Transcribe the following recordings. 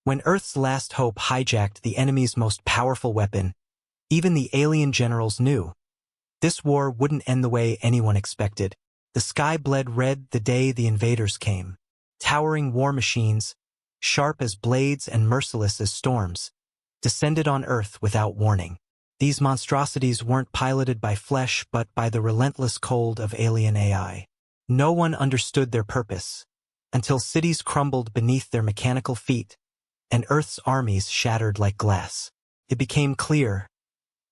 When Earth's last hope hijacked the enemy's most powerful weapon, even the alien generals knew this war wouldn't end the way anyone expected. The sky bled red the day the invaders came. Towering war machines, sharp as blades and merciless as storms, descended on Earth without warning. These monstrosities weren't piloted by flesh but by the relentless cold of alien AI. No one understood their purpose, until cities crumbled beneath their mechanical feet, and Earth's armies shattered like glass. It became clear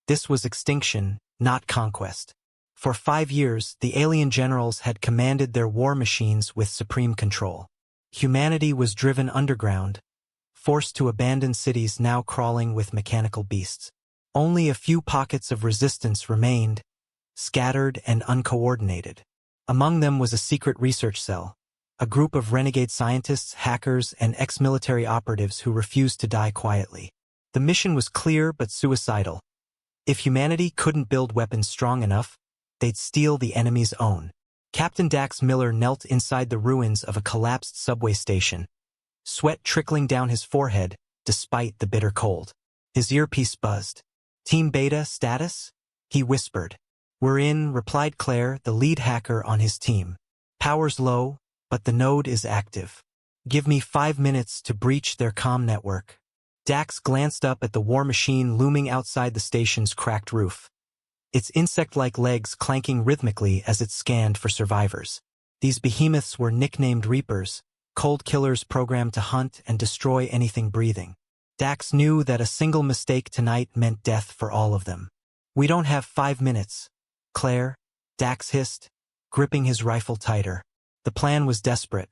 this was extinction, not conquest. For 5 years, the alien generals had commanded their war machines with supreme control. Humanity was driven underground, forced to abandon cities now crawling with mechanical beasts. Only a few pockets of resistance remained, scattered and uncoordinated. Among them was a secret research cell, a group of renegade scientists, hackers, and ex-military operatives who refused to die quietly. The mission was clear but suicidal. If humanity couldn't build weapons strong enough, they'd steal the enemy's own. Captain Dax Miller knelt inside the ruins of a collapsed subway station, sweat trickling down his forehead despite the bitter cold. His earpiece buzzed. "Team Beta status?" he whispered. "We're in," replied Claire, the lead hacker on his team. "Power's low, but the node is active. Give me 5 minutes to breach their comm network." Dax glanced up at the war machine looming outside the station's cracked roof, its insect-like legs clanking rhythmically as it scanned for survivors. These behemoths were nicknamed Reapers, cold killers programmed to hunt and destroy anything breathing. Dax knew that a single mistake tonight meant death for all of them. "We don't have 5 minutes, Claire," Dax hissed, gripping his rifle tighter. The plan was desperate.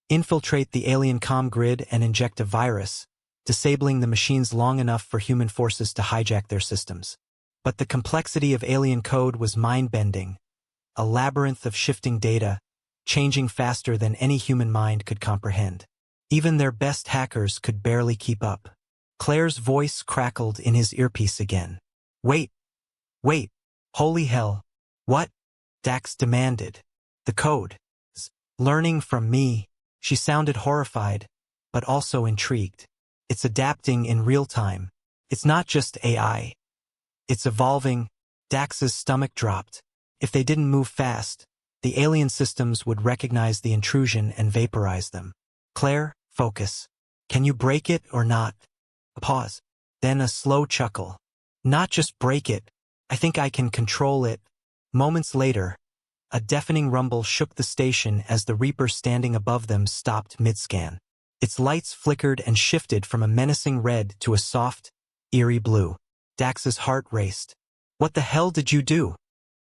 Infiltrate the alien comm grid and inject a virus, disabling the machines long enough for human forces to hijack their systems. But the complexity of alien code was mind-bending, a labyrinth of shifting data, changing faster than any human mind could comprehend. Even their best hackers could barely keep up. Claire's voice crackled in his earpiece again. Wait, holy hell, what?" Dax demanded. "The code. Learning from me." She sounded horrified, but also intrigued. "It's adapting in real time. It's not just AI. It's evolving." Dax's stomach dropped. If they didn't move fast, the alien systems would recognize the intrusion and vaporize them. "Claire, focus. Can you break it or not?" A pause. Then a slow chuckle. "Not just break it. I think I can control it." Moments later, a deafening rumble shook the station as the Reaper standing above them stopped mid-scan. Its lights flickered and shifted from a menacing red to a soft, eerie blue. Dax's heart raced. "What the hell did you do?"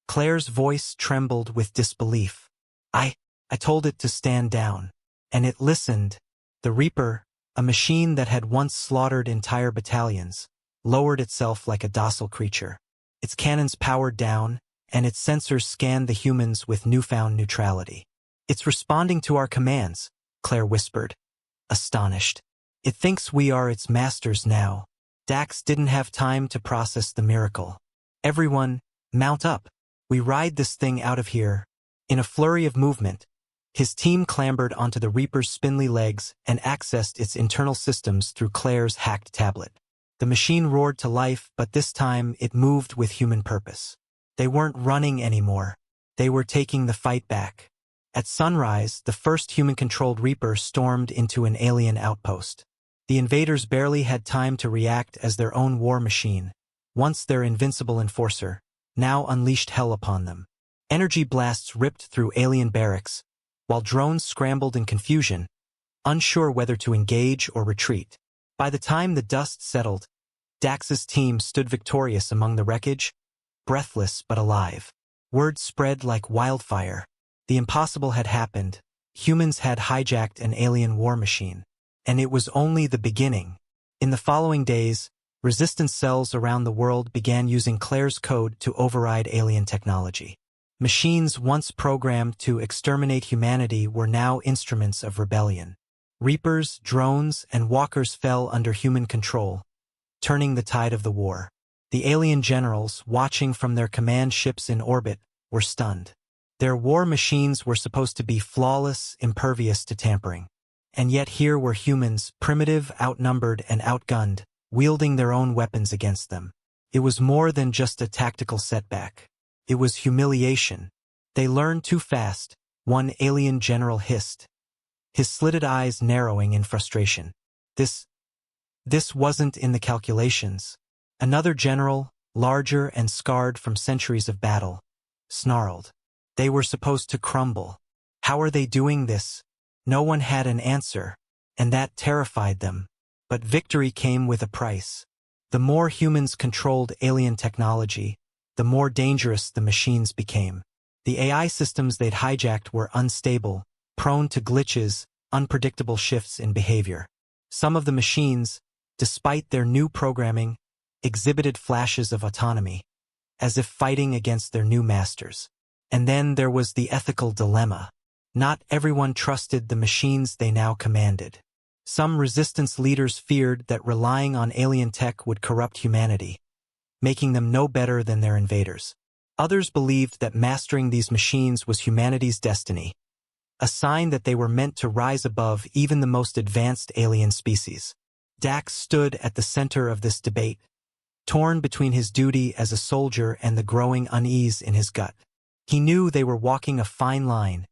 Claire's voice trembled with disbelief. I told it to stand down. And it listened." The Reaper, a machine that had once slaughtered entire battalions, lowered itself like a docile creature. Its cannons powered down, and its sensors scanned the humans with newfound neutrality. "It's responding to our commands," Claire whispered, astonished. "It thinks we are its masters now." Dax didn't have time to process the miracle. "Everyone, mount up. We ride this thing out of here." In a flurry of movement, his team clambered onto the Reaper's spindly legs and accessed its internal systems through Claire's hacked tablet. The machine roared to life, but this time it moved with human purpose. They weren't running anymore. They were taking the fight back. At sunrise, the first human-controlled Reaper stormed into an alien outpost. The invaders barely had time to react as their own war machine, once their invincible enforcer, now unleashed hell upon them. Energy blasts ripped through alien barracks, while drones scrambled in confusion, unsure whether to engage or retreat. By the time the dust settled, Dax's team stood victorious among the wreckage, breathless but alive. Word spread like wildfire. The impossible had happened. Humans had hijacked an alien war machine. And it was only the beginning. In the following days, resistance cells around the world began using Claire's code to override alien technology. Machines once programmed to exterminate humanity were now instruments of rebellion. Reapers, drones, and walkers fell under human control, turning the tide of the war. The alien generals, watching from their command ships in orbit, were stunned. Their war machines were supposed to be flawless, impervious to tampering. And yet here were humans, primitive, outnumbered, and outgunned, wielding their own weapons against them. It was more than just a tactical setback. It was humiliation. They learned too fast, one alien general hissed, his slitted eyes narrowing in frustration. This wasn't in the calculations. Another general, larger and scarred from centuries of battle, snarled. They were supposed to crumble. How are they doing this? No one had an answer, and that terrified them. But victory came with a price. The more humans controlled alien technology, the more dangerous the machines became. The AI systems they'd hijacked were unstable, prone to glitches, unpredictable shifts in behavior. Some of the machines, despite their new programming, exhibited flashes of autonomy, as if fighting against their new masters. And then there was the ethical dilemma. Not everyone trusted the machines they now commanded. Some resistance leaders feared that relying on alien tech would corrupt humanity, making them no better than their invaders. Others believed that mastering these machines was humanity's destiny, a sign that they were meant to rise above even the most advanced alien species. Dax stood at the center of this debate, torn between his duty as a soldier and the growing unease in his gut. He knew they were walking a fine line,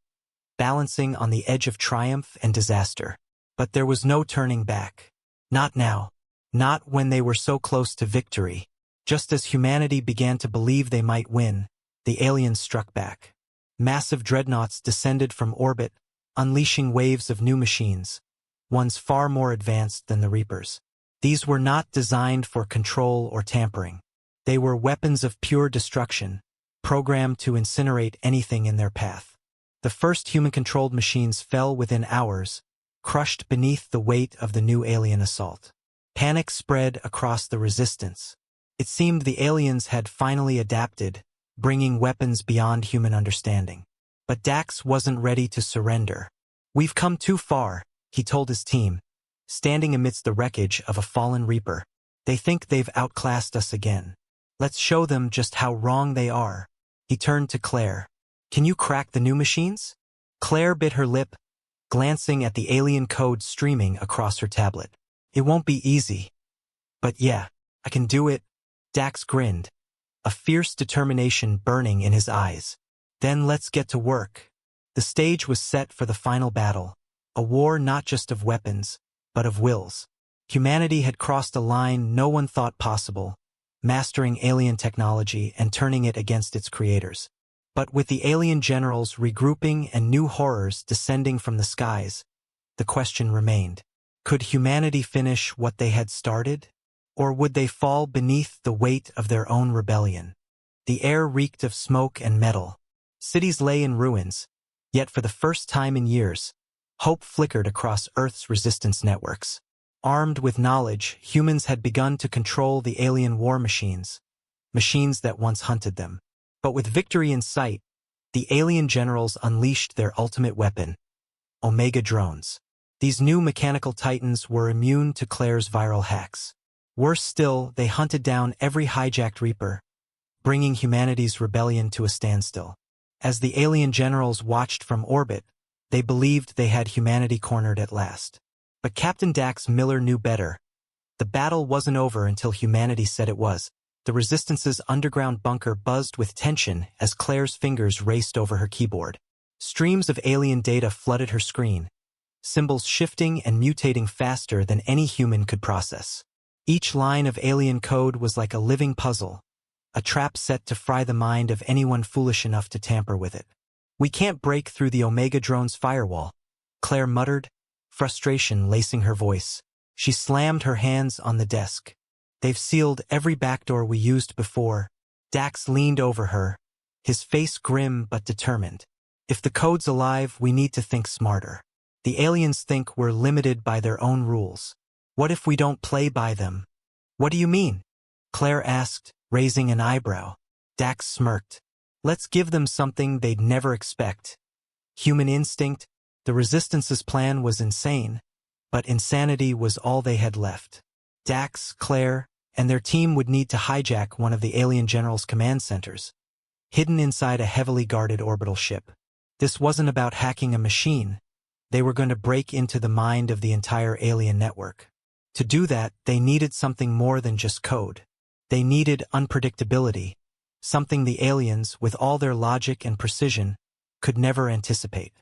balancing on the edge of triumph and disaster. But there was no turning back. Not now. Not when they were so close to victory. Just as humanity began to believe they might win, the aliens struck back. Massive dreadnoughts descended from orbit, unleashing waves of new machines, ones far more advanced than the Reapers. These were not designed for control or tampering. They were weapons of pure destruction, programmed to incinerate anything in their path. The first human-controlled machines fell within hours, crushed beneath the weight of the new alien assault. Panic spread across the resistance. It seemed the aliens had finally adapted, bringing weapons beyond human understanding. But Dax wasn't ready to surrender. "We've come too far," he told his team, standing amidst the wreckage of a fallen Reaper. "They think they've outclassed us again. Let's show them just how wrong they are." He turned to Claire. "Can you crack the new machines?" Claire bit her lip, glancing at the alien code streaming across her tablet. "It won't be easy. But yeah, I can do it." Dax grinned, a fierce determination burning in his eyes. "Then let's get to work." The stage was set for the final battle, a war not just of weapons, but of wills. Humanity had crossed a line no one thought possible, mastering alien technology and turning it against its creators. But with the alien generals regrouping and new horrors descending from the skies, the question remained. Could humanity finish what they had started? Or would they fall beneath the weight of their own rebellion? The air reeked of smoke and metal. Cities lay in ruins, yet for the first time in years, hope flickered across Earth's resistance networks. Armed with knowledge, humans had begun to control the alien war machines, machines that once hunted them. But with victory in sight, the alien generals unleashed their ultimate weapon, Omega drones. These new mechanical titans were immune to Claire's viral hacks. Worse still, they hunted down every hijacked Reaper, bringing humanity's rebellion to a standstill. As the alien generals watched from orbit, they believed they had humanity cornered at last. But Captain Dax Miller knew better. The battle wasn't over until humanity said it was. The Resistance's underground bunker buzzed with tension as Claire's fingers raced over her keyboard. Streams of alien data flooded her screen, symbols shifting and mutating faster than any human could process. Each line of alien code was like a living puzzle, a trap set to fry the mind of anyone foolish enough to tamper with it. "We can't break through the Omega drone's firewall," Claire muttered, frustration lacing her voice. She slammed her hands on the desk. "They've sealed every backdoor we used before." Dax leaned over her, his face grim but determined. "If the code's alive, we need to think smarter. The aliens think we're limited by their own rules. What if we don't play by them?" "What do you mean?" Claire asked, raising an eyebrow. Dax smirked. "Let's give them something they'd never expect. Human instinct." The Resistance's plan was insane, but insanity was all they had left. Dax, Claire, and their team would need to hijack one of the alien general's command centers, hidden inside a heavily guarded orbital ship. This wasn't about hacking a machine. They were going to break into the mind of the entire alien network. To do that, they needed something more than just code. They needed unpredictability, something the aliens, with all their logic and precision, could never anticipate.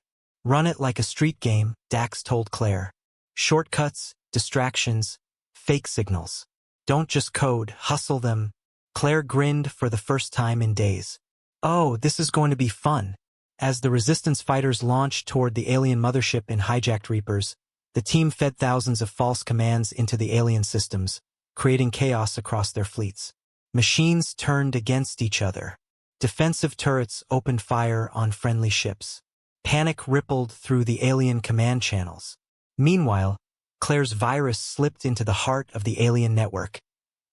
Run it like a street game, Dax told Claire. Shortcuts, distractions, fake signals. Don't just code, hustle them. Claire grinned for the first time in days. Oh, this is going to be fun. As the Resistance fighters launched toward the alien mothership in hijacked Reapers, the team fed thousands of false commands into the alien systems, creating chaos across their fleets. Machines turned against each other. Defensive turrets opened fire on friendly ships. Panic rippled through the alien command channels. Meanwhile, Claire's virus slipped into the heart of the alien network.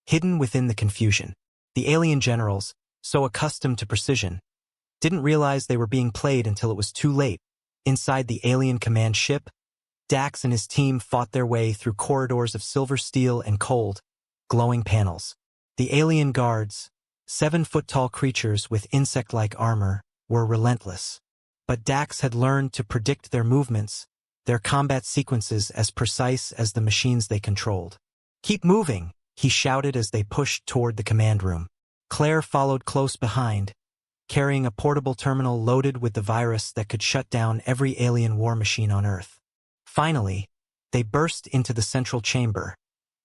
Hidden within the confusion, the alien generals, so accustomed to precision, didn't realize they were being played until it was too late. Inside the alien command ship, Dax and his team fought their way through corridors of silver steel and cold, glowing panels. The alien guards, 7-foot-tall creatures with insect-like armor, were relentless. But Dax had learned to predict their movements, their combat sequences as precise as the machines they controlled. "Keep moving," he shouted as they pushed toward the command room. Claire followed close behind, carrying a portable terminal loaded with the virus that could shut down every alien war machine on Earth. Finally, they burst into the central chamber,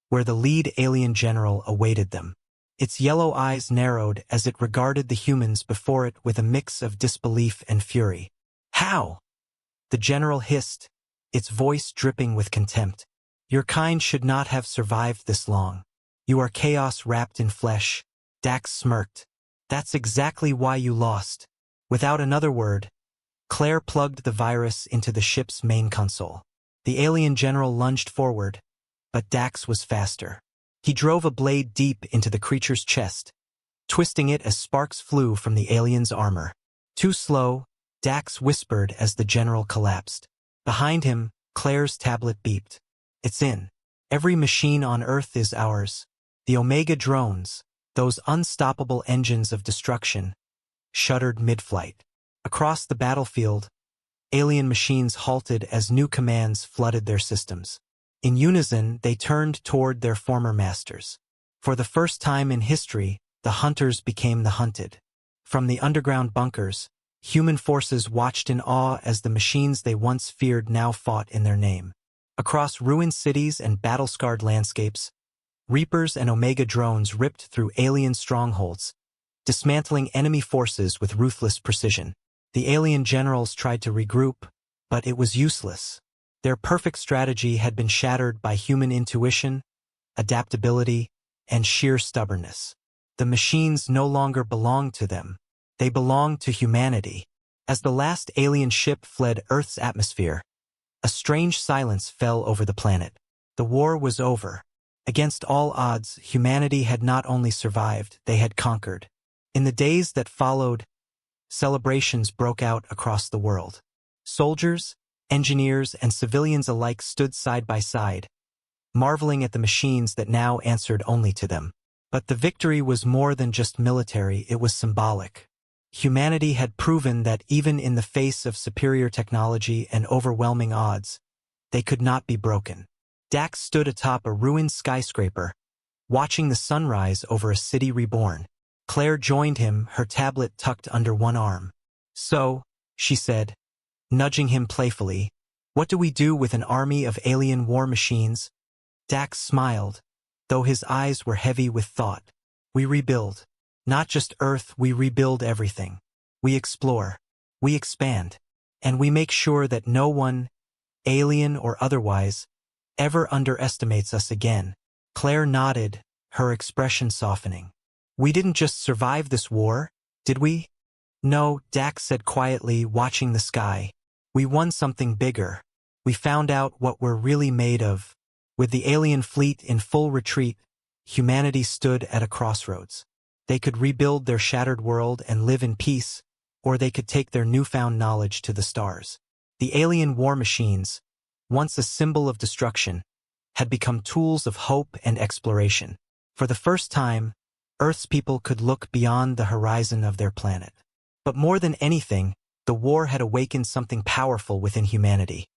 where the lead alien general awaited them. Its yellow eyes narrowed as it regarded the humans before it with a mix of disbelief and fury. "How?" the general hissed, its voice dripping with contempt. "Your kind should not have survived this long. You are chaos wrapped in flesh." Dax smirked. "That's exactly why you lost." Without another word, Claire plugged the virus into the ship's main console. The alien general lunged forward, but Dax was faster. He drove a blade deep into the creature's chest, twisting it as sparks flew from the alien's armor. "Too slow," Dax whispered as the general collapsed. Behind him, Claire's tablet beeped. "It's in. Every machine on Earth is ours. The Omega drones, those unstoppable engines of destruction, shuddered mid-flight. Across the battlefield, alien machines halted as new commands flooded their systems. In unison, they turned toward their former masters. For the first time in history, the hunters became the hunted. From the underground bunkers, human forces watched in awe as the machines they once feared now fought in their name. Across ruined cities and battle-scarred landscapes, Reapers and Omega drones ripped through alien strongholds, dismantling enemy forces with ruthless precision. The alien generals tried to regroup, but it was useless. Their perfect strategy had been shattered by human intuition, adaptability, and sheer stubbornness. The machines no longer belonged to them. They belonged to humanity. As the last alien ship fled Earth's atmosphere, a strange silence fell over the planet. The war was over. Against all odds, humanity had not only survived, they had conquered. In the days that followed, celebrations broke out across the world. Soldiers, engineers, and civilians alike stood side by side, marveling at the machines that now answered only to them. But the victory was more than just military, it was symbolic. Humanity had proven that even in the face of superior technology and overwhelming odds, they could not be broken. Dax stood atop a ruined skyscraper, watching the sunrise over a city reborn. Claire joined him, her tablet tucked under one arm. "So," she said, nudging him playfully, "what do we do with an army of alien war machines?" Dax smiled, though his eyes were heavy with thought. "We rebuild. Not just Earth, we rebuild everything. We explore. We expand. And we make sure that no one, alien or otherwise, ever underestimates us again." Claire nodded, her expression softening. "We didn't just survive this war, did we?" "No," Dax said quietly, watching the sky. "We won something bigger. We found out what we're really made of." With the alien fleet in full retreat, humanity stood at a crossroads. They could rebuild their shattered world and live in peace, or they could take their newfound knowledge to the stars. The alien war machines, once a symbol of destruction, had become tools of hope and exploration. For the first time, Earth's people could look beyond the horizon of their planet. But more than anything, the war had awakened something powerful within humanity.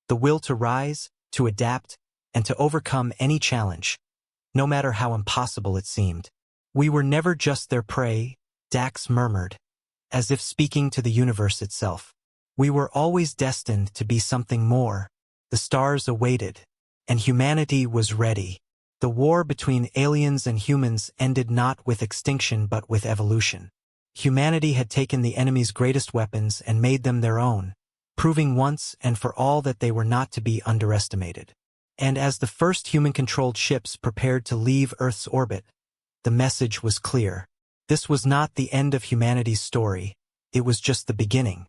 the will to rise, to adapt, and to overcome any challenge, no matter how impossible it seemed. We were never just their prey, Dax murmured, as if speaking to the universe itself. We were always destined to be something more. The stars awaited, and humanity was ready. The war between aliens and humans ended not with extinction but with evolution. Humanity had taken the enemy's greatest weapons and made them their own, proving once and for all that they were not to be underestimated. And as the first human-controlled ships prepared to leave Earth's orbit, the message was clear. This was not the end of humanity's story. It was just the beginning.